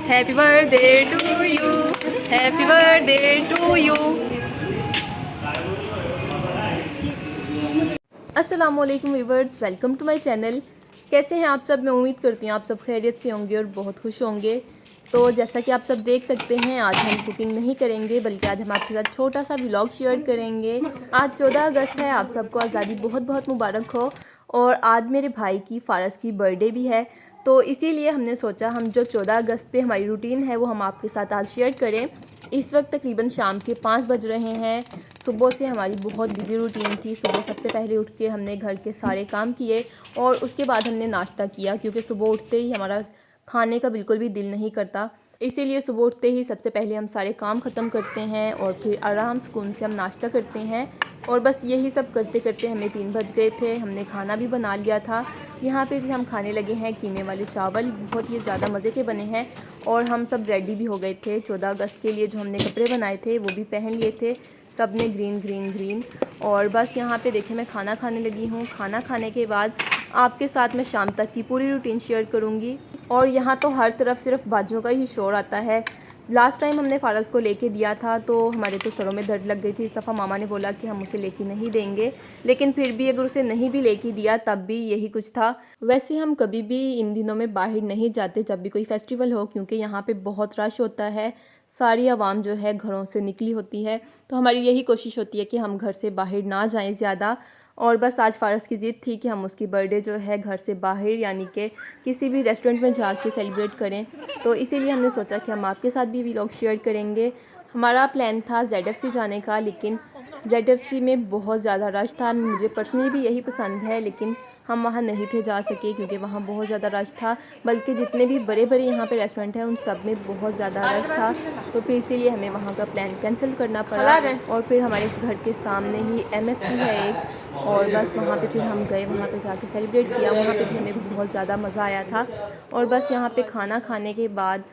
Happy birthday to you, happy birthday to you. अस्सलाम वालेकुम viewers, welcome to my channel. कैसे हैं आप सब? मैं उम्मीद करती हूँ आप सब खैरियत से होंगे और बहुत खुश होंगे। तो जैसा कि आप सब देख सकते हैं, आज हम कुकिंग नहीं करेंगे बल्कि आज हम आपके साथ छोटा सा व्लॉग शेयर करेंगे। आज 14 अगस्त है, आप सबको आज़ादी बहुत बहुत मुबारक हो। और आज मेरे भाई की फ़ारस की बर्थडे भी है, तो इसीलिए हमने सोचा हम जो 14 अगस्त पे हमारी रूटीन है वो हम आपके साथ आज शेयर करें। इस वक्त तकरीबन शाम के 5 बज रहे हैं। सुबह से हमारी बहुत बिजी रूटीन थी। सुबह सबसे पहले उठ के हमने घर के सारे काम किए और उसके बाद हमने नाश्ता किया, क्योंकि सुबह उठते ही हमारा खाने का बिल्कुल भी दिल नहीं करता। इसीलिए सुबह उठते ही सबसे पहले हम सारे काम ख़त्म करते हैं और फिर आराम सुकून से हम नाश्ता करते हैं। और बस यही सब करते करते हमें 3 बज गए थे। हमने खाना भी बना लिया था। यहाँ पे जी हम खाने लगे हैं कीमे वाले चावल, बहुत ही ज़्यादा मज़े के बने हैं। और हम सब रेडी भी हो गए थे 14 अगस्त के लिए। जो हमने कपड़े बनाए थे वो भी पहन लिए थे, सब ने ग्रीन ग्रीन ग्रीन। और बस यहाँ पे देखें मैं खाना खाने लगी हूँ। खाना खाने के बाद आपके साथ मैं शाम तक की पूरी रूटीन शेयर करूँगी। और यहाँ तो हर तरफ सिर्फ बाजों का ही शोर आता है। लास्ट टाइम हमने फ़ारस को लेके दिया था तो हमारे तो सरों में दर्द लग गई थी। इस दफ़ा मामा ने बोला कि हम उसे लेके नहीं देंगे, लेकिन फिर भी अगर उसे नहीं भी लेके दिया तब भी यही कुछ था। वैसे हम कभी भी इन दिनों में बाहर नहीं जाते जब भी कोई फेस्टिवल हो, क्योंकि यहाँ पे बहुत रश होता है। सारी आवाम जो है घरों से निकली होती है, तो हमारी यही कोशिश होती है कि हम घर से बाहर ना जाएं ज़्यादा। और बस आज फ़ारस की ज़िद थी कि हम उसकी बर्थडे जो है घर से बाहर यानी कि किसी भी रेस्टोरेंट में जाके सेलिब्रेट करें। तो इसीलिए हमने सोचा कि हम आपके साथ भी व्लॉग शेयर करेंगे। हमारा प्लान था ZFC जाने का, लेकिन ZFC में बहुत ज़्यादा रश था। मुझे पर्सनली भी यही पसंद है, लेकिन हम वहाँ नहीं थे जा सके क्योंकि वहाँ बहुत ज़्यादा रश था। बल्कि जितने भी बड़े बड़े यहाँ पे रेस्टोरेंट हैं उन सब में बहुत ज़्यादा रश था, तो फिर इसीलिए हमें वहाँ का प्लान कैंसिल करना पड़ा। और फिर हमारे इस घर के सामने ही MFC है एक, और बस वहाँ पे फिर हम गए, वहाँ पे जाके सेलिब्रेट किया। वहाँ पे भी हमें बहुत ज़्यादा मज़ा आया था। और बस यहाँ पे खाना खाने के बाद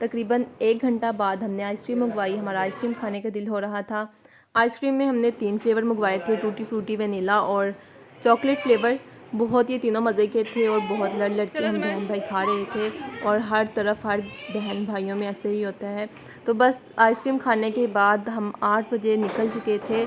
तकरीबन 1 घंटा बाद हमने आइसक्रीम मंगवाई। हमारा आइसक्रीम खाने का दिल हो रहा था। आइसक्रीम में हमने 3 फ्लेवर मंगवाए थे, टूटी फ्रूटी, वनीला और चॉकलेट फ्लेवर। बहुत ही तीनों मज़े के थे और बहुत लड़ लड़ के हम बहन भाई खा रहे थे। और हर तरफ हर बहन भाइयों में ऐसे ही होता है। तो बस आइसक्रीम खाने के बाद हम 8 बजे निकल चुके थे।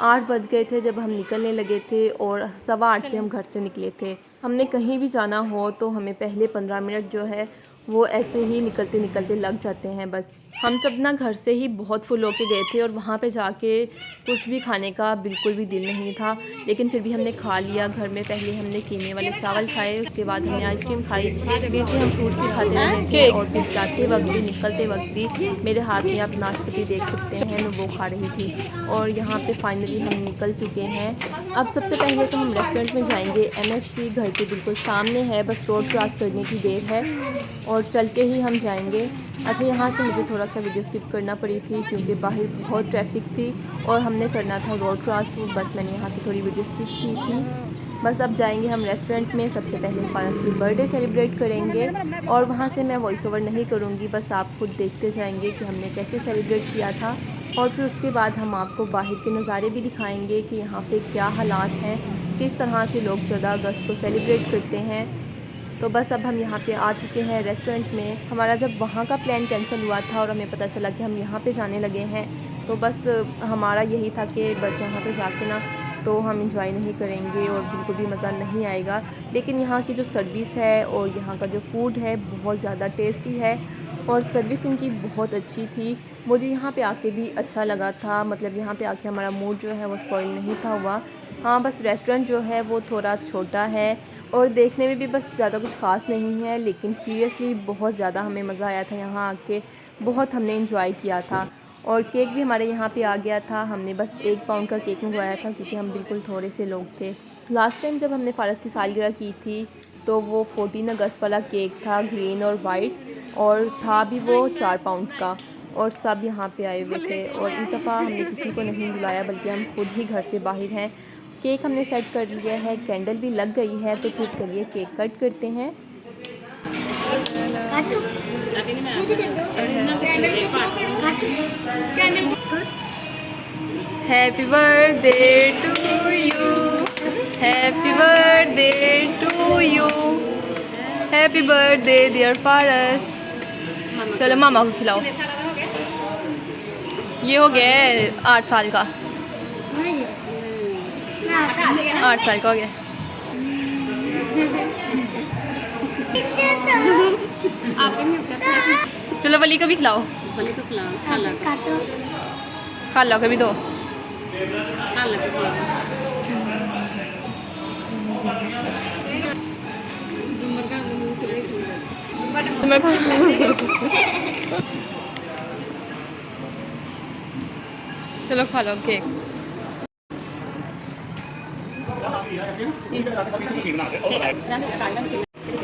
8 बज गए थे जब हम निकलने लगे थे और 7:15 पे हम घर से निकले थे। हमने कहीं भी जाना हो तो हमें पहले 15 मिनट जो है वो ऐसे ही निकलते निकलते लग जाते हैं। बस हम सब ना घर से ही बहुत फुल होके गए थे और वहाँ पे जाके कुछ भी खाने का बिल्कुल भी दिल नहीं था, लेकिन फिर भी हमने खा लिया। घर में पहले हमने कीमे वाले चावल खाए, उसके बाद हमने आइसक्रीम खाई, बीच में हम फ्रूट्स भी खाते रहे थे। और फिर जाते वक्त भी निकलते वक्त भी मेरे हाथ में आप नाशपाती देख सकते हैं, मैं वो खा रही थी। और यहाँ पे फाइनली हम निकल चुके हैं। अब सबसे पहले तो हम रेस्टोरेंट में जाएंगे। MFC घर के बिल्कुल सामने है, बस रोड क्रॉस करने की देर है और चल के ही हम जाएंगे। अच्छा, यहाँ से मुझे थोड़ा सा वीडियो स्किप करना पड़ी थी क्योंकि बाहर बहुत ट्रैफिक थी और हमने करना था रोड क्रॉस, तो बस मैंने यहाँ से थोड़ी वीडियो स्किप की थी। बस अब जाएंगे हम रेस्टोरेंट में। सबसे पहले फ़ारस की बर्थडे सेलिब्रेट करेंगे और वहाँ से मैं वॉइस ओवर नहीं करूँगी, बस आप खुद देखते जाएंगे कि हमने कैसे सेलिब्रेट किया था। और फिर उसके बाद हम आपको बाहर के नज़ारे भी दिखाएंगे कि यहाँ पे क्या हालात हैं, किस तरह से लोग 14 अगस्त को सेलिब्रेट करते हैं। तो बस अब हम यहाँ पे आ चुके हैं रेस्टोरेंट में। हमारा जब वहाँ का प्लान कैंसिल हुआ था और हमें पता चला कि हम यहाँ पे जाने लगे हैं, तो बस हमारा यही था कि बस यहाँ पे जाके ना तो हम इंजॉय नहीं करेंगे और बिल्कुल भी मज़ा नहीं आएगा। लेकिन यहाँ की जो सर्विस है और यहाँ का जो फूड है बहुत ज़्यादा टेस्टी है और सर्विस इनकी बहुत अच्छी थी। मुझे यहाँ पे आके भी अच्छा लगा था, मतलब यहाँ पे आके हमारा मूड जो है वो स्पॉइल नहीं था हुआ। हाँ, बस रेस्टोरेंट जो है वो थोड़ा छोटा है और देखने में भी बस ज़्यादा कुछ ख़ास नहीं है, लेकिन सीरियसली बहुत ज़्यादा हमें मज़ा आया था यहाँ आके। बहुत हमने इंजॉय किया था। और केक भी हमारे यहाँ पे आ गया था। हमने बस 1 पाउंड का केक मंगवाया था क्योंकि हम बिल्कुल थोड़े से लोग थे। लास्ट टाइम जब हमने फ़ारस की सालगिरह की थी तो वो 14 अगस्त वाला केक था, ग्रीन और वाइट, और था भी वो 4 पाउंड का, और सब यहाँ पे आए हुए थे। और इस दफ़ा हमने किसी को नहीं बुलाया बल्कि हम खुद ही घर से बाहर हैं। केक हमने सेट कर लिया है, कैंडल भी लग गई है, तो फिर चलिए केक कट करते हैं। Happy birthday to you, happy birthday to you, happy birthday dear Faras. चलो मामा को खिलाओ। ये हो गया 8 साल का, 8 साल का हो गया। चलो वली को भी खिलाओ, खाला को भी दो। चलो खा लो केक।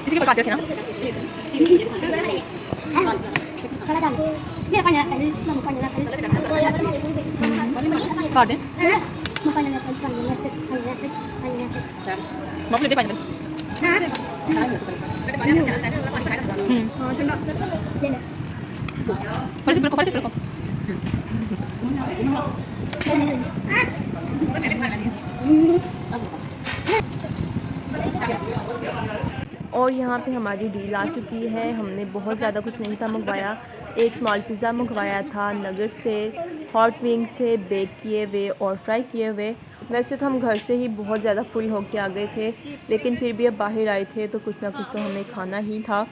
इसी के पका के रखे ना। काट दे। मम्मी दे पानी में। First break, first break. और यहाँ पे हमारी डील आ चुकी है। हमने बहुत ज़्यादा कुछ नहीं था मंगवाया, एक स्मॉल पिज़्ज़ा मंगवाया था, नगेट्स थे, हॉट विंग्स थे बेक किए हुए और फ्राई किए हुए। वैसे तो हम घर से ही बहुत ज़्यादा फुल होके आ गए थे, लेकिन फिर भी अब बाहर आए थे तो कुछ ना कुछ तो हमें खाना ही था।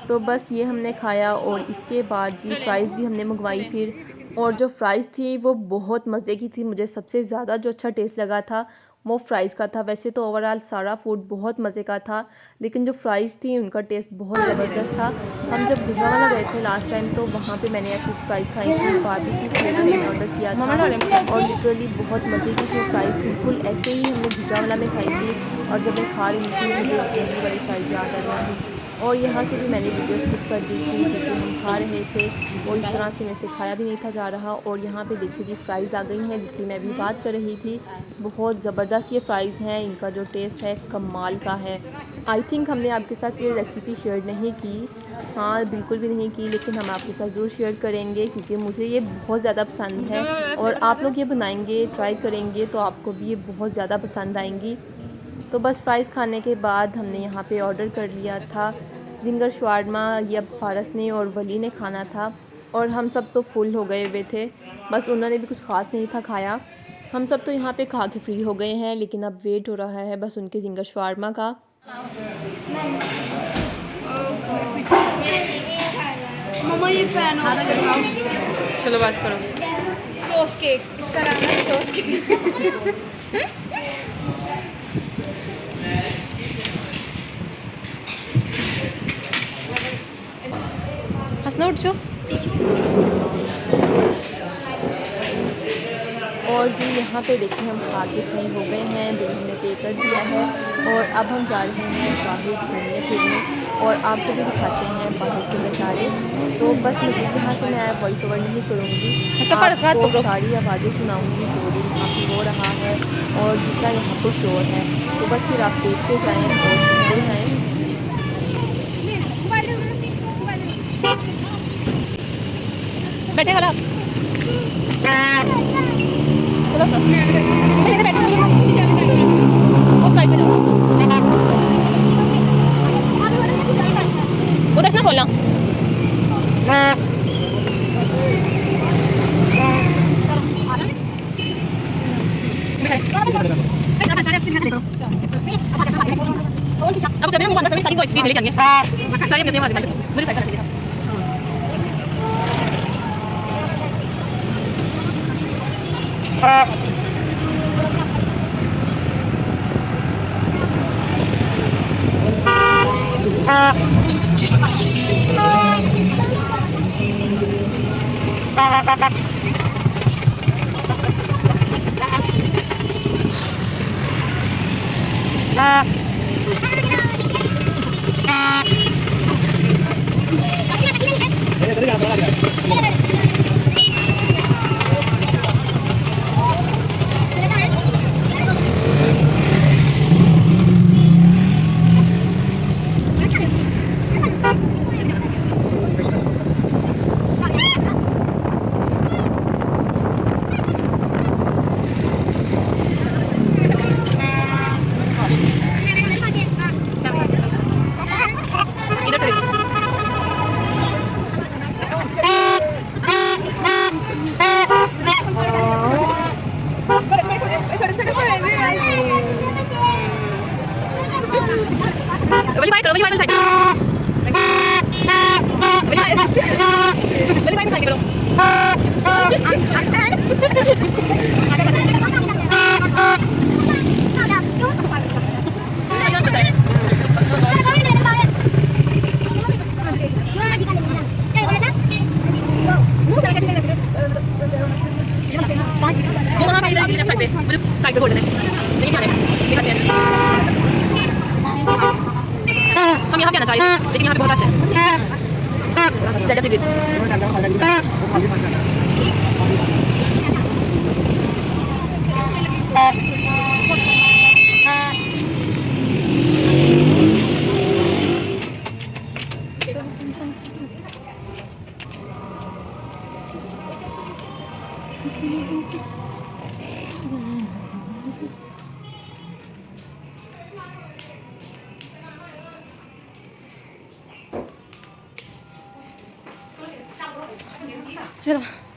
तो बस ये हमने खाया और इसके बाद जी फ़्राइज़ भी हमने मंगवाई फिर। और जो फ़्राइज़ थी वो बहुत मज़े की थी। मुझे सबसे ज़्यादा जो अच्छा टेस्ट लगा था वो फ़्राइज़ का था। वैसे तो ओवरऑल सारा फूड बहुत मज़े का था, लेकिन जो फ़्राइज़ थी उनका टेस्ट बहुत ज़बरदस्त था। हम जब गुजरावाला गए थे लास्ट टाइम तो वहाँ पे मैंने ऐसी फ़्राइज़ खाई थी, बारबेक्यू फ्लेवर मैंने ऑर्डर किया था और लिटरली बहुत मज़े की थी फ़्राइज़। बिल्कुल ऐसे ही हमने गुजरावाला में खाई थी और जब मैं खा रही थी मुझे दिल्ली वाली फ़्राइज़ याद आ रही थी। और यहाँ से भी मैंने वीडियो स्किप कर दी थी क्योंकि हम खा रहे थे और इस तरह से मेरे से खाया भी नहीं था जा रहा। और यहाँ पे देखिए जी फ़्राइज़ आ गई हैं जिसकी मैं भी बात कर रही थी। बहुत ज़बरदस्त ये फ़्राइज़ हैं, इनका जो टेस्ट है कमाल का है। आई थिंक हमने आपके साथ ये रेसिपी शेयर नहीं की, हाँ बिल्कुल भी नहीं की, लेकिन हम आपके साथ ज़रूर शेयर करेंगे क्योंकि मुझे ये बहुत ज़्यादा पसंद है। और आप लोग ये बनाएंगे, ट्राई करेंगे तो आपको भी ये बहुत ज़्यादा पसंद आएंगी। तो बस फ़्राइज़ खाने के बाद हमने यहाँ पे ऑर्डर कर लिया था जिंगर शवारमा। ये अब फ़ारस ने और वली ने खाना था और हम सब तो फुल हो गए हुए थे, बस उन्होंने भी कुछ ख़ास नहीं था खाया। हम सब तो यहाँ पे खा के फ्री हो गए हैं, लेकिन अब वेट हो रहा है बस उनके जिंगर शवारमा का। मम्मा ये फैन चलो बात करो। सॉस केक, इसका नाम है सॉस केक। हंसना उठ जाओ। और जी यहाँ पे देखिए हम खा के फ्री हो गए हैं, बिल हमने पे कर दिया है और अब हम जा रहे हैं बाहर घूमने फिरने और आपको भी दिखाते हैं बाहर के नज़ारे। तो बस मज़ीद यहाँ से मैं वॉइस ओवर नहीं करूँगी, आपको सारी आवाज़ें सुनाऊँगी जो भी यहाँ पे हो रहा है और जितना यहाँ पर शोर है। तो बस फिर आप देखते जाएँ और सुनते जाएँ। बैठे वाला उधर ना खोलना। अब कभी हम सारी वॉइस भी लेके आएंगे, सारी अपने मुझे साइड कर ज़्यादा से गिर चलो